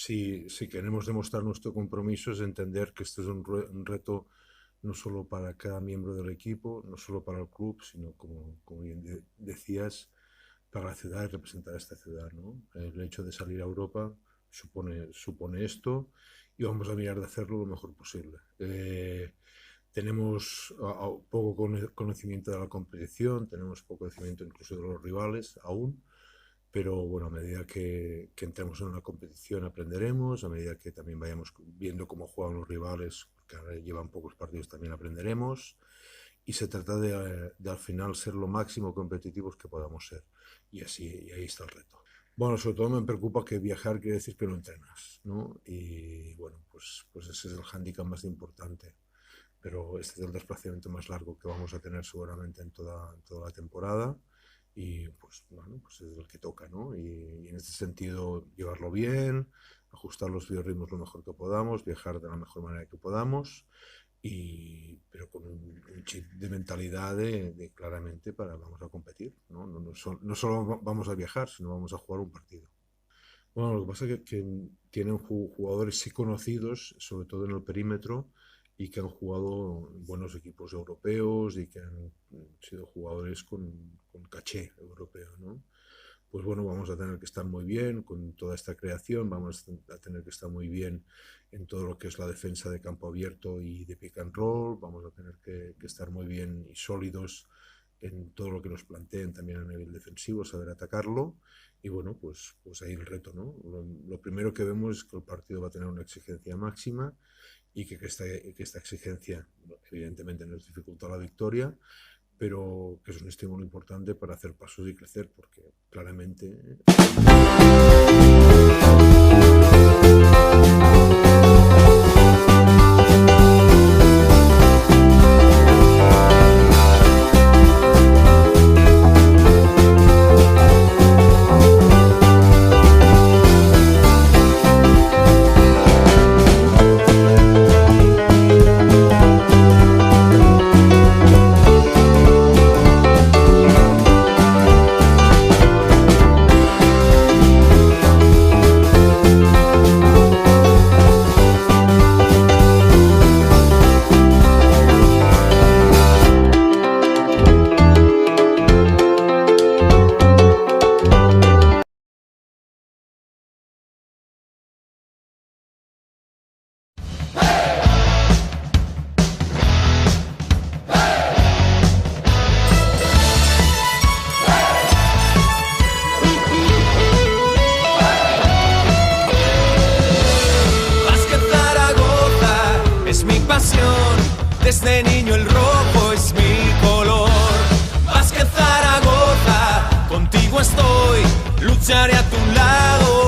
si queremos demostrar nuestro compromiso es entender que esto es un reto no solo para cada miembro del equipo, no solo para el club, sino como bien decías, para la ciudad y representar a esta ciudad, ¿no? El hecho de salir a Europa supone esto y vamos a mirar de hacerlo lo mejor posible. Tenemos poco conocimiento de la competición, tenemos poco conocimiento incluso de los rivales aún, pero bueno, a medida que entremos en una competición aprenderemos, a medida que también vayamos viendo cómo juegan los rivales, porque ahora llevan pocos partidos, también aprenderemos, y se trata de al final ser lo máximo competitivos que podamos ser, y ahí está el reto. Bueno, sobre todo me preocupa que viajar quiere decir que no entrenas, ¿no? Y bueno, pues ese es el hándicap más importante, pero este es el desplazamiento más largo que vamos a tener seguramente en toda la temporada y pues bueno, pues es el que toca, ¿no? Y en este sentido llevarlo bien, ajustar los biorritmos lo mejor que podamos, viajar de la mejor manera que podamos, pero con un chip de mentalidad de claramente vamos a competir, ¿no? No solo vamos a viajar, sino vamos a jugar un partido. Bueno, lo que pasa es que tienen jugadores sí conocidos, sobre todo en el perímetro, y que han jugado en buenos equipos europeos y que han sido jugadores con caché europeo, ¿no? Pues bueno, vamos a tener que estar muy bien con toda esta creación, vamos a tener que estar muy bien en todo lo que es la defensa de campo abierto y de pick and roll, vamos a tener que estar muy bien y sólidos en todo lo que nos planteen también a nivel defensivo, saber atacarlo. Y bueno, pues ahí el reto, ¿no? Lo primero que vemos es que el partido va a tener una exigencia máxima y que esta exigencia evidentemente nos dificulta la victoria, pero que es un estímulo importante para hacer pasos y crecer, porque claramente... Desde niño el rojo es mi color. Vázquez Zaragoza, contigo estoy, lucharé a tu lado.